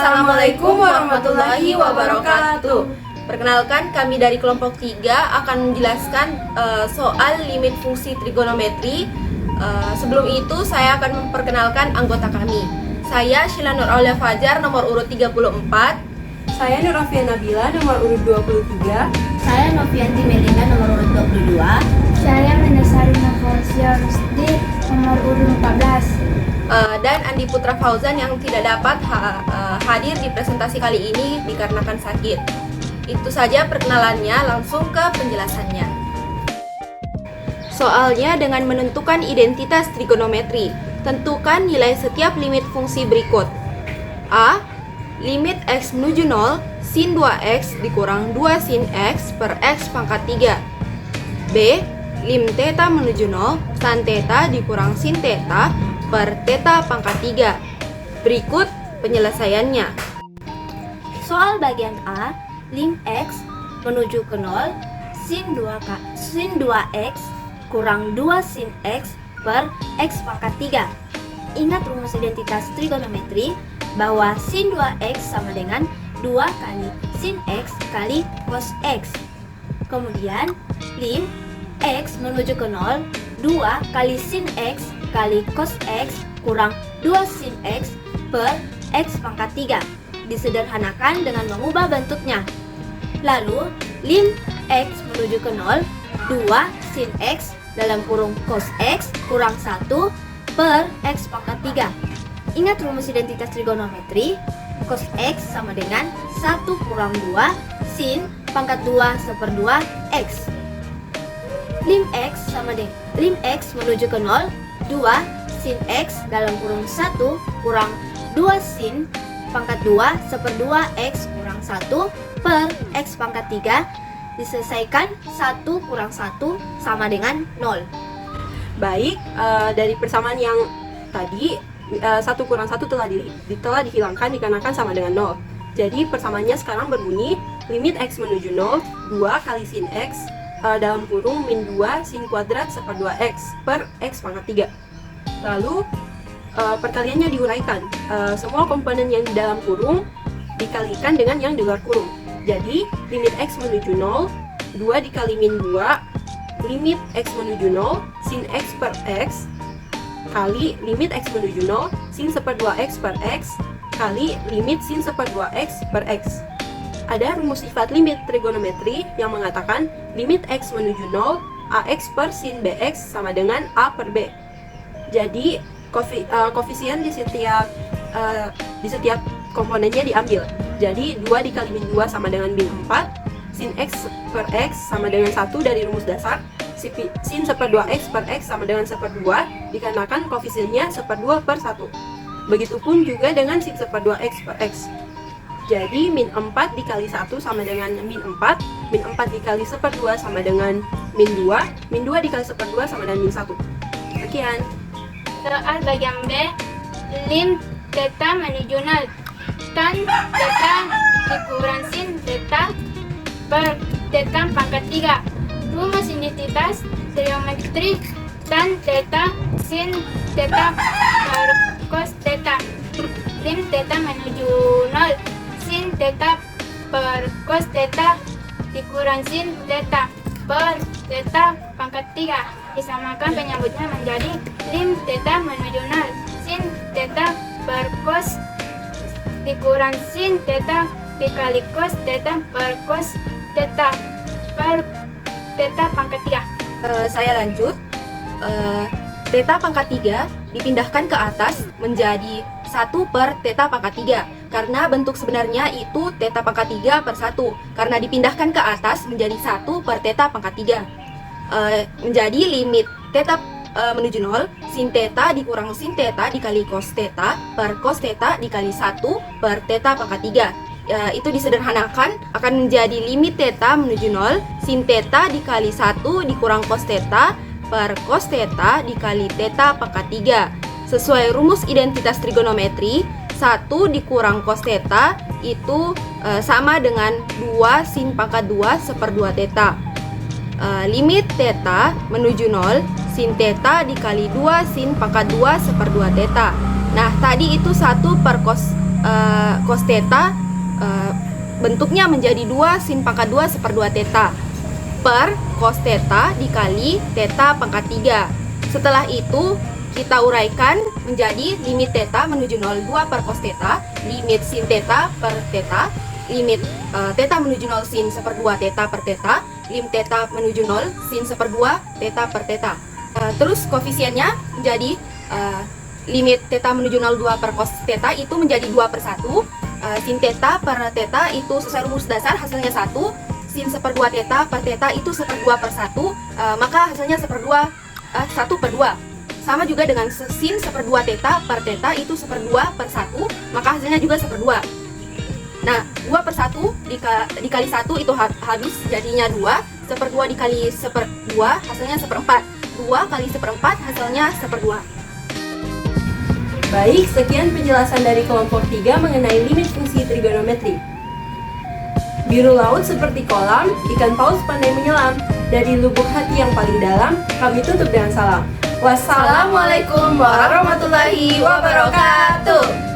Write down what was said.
Assalamualaikum warahmatullahi wabarakatuh. Perkenalkan, kami dari kelompok 3 akan menjelaskan soal limit fungsi trigonometri. Sebelum itu saya akan memperkenalkan anggota kami. Saya Sheila Nur Aulia Fajar, nomor urut 34. Saya Nurafian Nabila, nomor urut 23. Saya Novianti Melina, nomor urut 22. Saya Menasari Nafalsia Rusdi, nomor urut 14. Dan Andi Putra Fauzan yang tidak dapat hadir di presentasi kali ini dikarenakan sakit. Itu saja perkenalannya, langsung ke penjelasannya. Soalnya dengan menentukan identitas trigonometri, tentukan nilai setiap limit fungsi berikut. A. Limit x menuju 0, sin 2x dikurang 2 sin x per x pangkat 3. B. Lim theta menuju 0, tan theta dikurang sin theta per theta pangkat 3. Berikut penyelesaiannya. Soal bagian A, lim x menuju ke 0, sin 2x kurang 2 sin x per x pangkat 3. Ingat rumus identitas trigonometri bahwa sin 2x sama dengan 2 kali sin x kali cos x. Kemudian lim x menuju ke 0, 2 kali sin x kali cos x kurang 2 sin x per x pangkat 3. Disederhanakan dengan mengubah bentuknya. Lalu lim x menuju ke 0, 2 sin x dalam kurung cos x kurang 1 per x pangkat 3. Ingat rumus identitas trigonometri, cos x sama dengan 1 kurang 2 sin pangkat 2 1/2 x. Lim x sama dengan lim x menuju ke 0, 2 sin x dalam kurung 1 kurang 2 sin pangkat 2 1/2 x kurang 1 per x pangkat 3. Diselesaikan 1 kurang 1 sama dengan 0. Baik, dari persamaan yang tadi 1 kurang 1 telah dihilangkan dikarenakan sama dengan 0. Jadi persamaannya sekarang berbunyi limit x menuju 0, 2 kali sin x dalam kurung min 2 sin kuadrat 1/2 x per x pangkat 3. Lalu perkaliannya diuraikan. Semua komponen yang di dalam kurung dikalikan dengan yang di luar kurung. Jadi limit x menuju 0, 2 dikali min 2, limit x menuju 0, sin x per x, kali limit x menuju 0, sin 1/2 x per x, kali limit sin 1/2 x per x. Ada rumus sifat limit trigonometri yang mengatakan limit x menuju 0, ax per sin bx sama dengan a per b. Jadi koefisien di setiap komponennya diambil. Jadi 2 dikali min 2 sama dengan min 4, sin x per x sama dengan 1 dari rumus dasar, sin 1/2 x per x sama dengan 1/2 dikarenakan koefisiennya 1/2 per 1. Begitupun juga dengan sin 1/2 x per x. Jadi min 4 dikali 1 sama dengan min 4, min 4 dikali 1/2 sama dengan min 2, min 2 dikali 1/2 sama dengan min 1. Sekian. Soal bagian B, lim theta menuju 0, tan theta dikurang sin theta per theta pangkat 3. Rumus identitas trigonometri tan theta sin theta per cos theta. Lim theta menuju 0, sin theta per cos theta dikurang sin theta per theta pangkat 3. Disamakan penyebutnya menjadi lim theta menuju 0, sin theta per cos dikurang sin theta dikali cos theta per cos theta per theta pangkat 3. Saya lanjut. Theta pangkat 3 dipindahkan ke atas menjadi 1 per theta pangkat 3. Karena bentuk sebenarnya itu theta pangkat 3 per 1. Karena dipindahkan ke atas menjadi 1 per theta pangkat 3. Menjadi limit theta menuju 0, sin theta dikurang sin theta dikali cos theta per cos theta dikali 1 per theta pangkat 3. Itu disederhanakan akan menjadi limit theta menuju 0, sin theta dikali 1 dikurang cos theta per cos theta dikali theta pangkat 3. Sesuai rumus identitas trigonometri, 1 dikurang cos theta itu sama dengan 2 sin pangkat 2 1/2 theta. Limit theta menuju 0, sin theta dikali 2 sin pangkat 2 1/2 theta. Nah, tadi itu 1 per cos cos theta bentuknya menjadi 2 sin pangkat 2 /2 theta per cos theta dikali theta pangkat 3. Setelah itu kita uraikan menjadi limit theta menuju 0 2 per cos theta, limit sin theta per theta, limit theta menuju 0 sin 1/2 theta per theta, lim theta menuju 0 sin 1/2 theta per theta. Terus koefisiennya menjadi limit theta menuju 0 2 per cos theta itu menjadi 2/1, sin theta per theta itu sesuai rumus dasar hasilnya 1, sin 1/2 theta per theta itu 1/2/1, maka hasilnya 1/2. Sama juga dengan sin 1/2 theta per theta itu 1/2/1, maka hasilnya juga 1/2. Nah, 2/1 dikali 1 itu habis, jadinya 2. 1/2 dikali 1/2 hasilnya 1/4. 2 kali 1/4 hasilnya 1/2. Baik, sekian penjelasan dari kelompok 3 mengenai limit fungsi trigonometri. Biru laut seperti kolam, ikan paus pandai menyelam. Dari lubuk hati yang paling dalam, kami tutup dengan salam. Wassalamualaikum warahmatullahi wabarakatuh.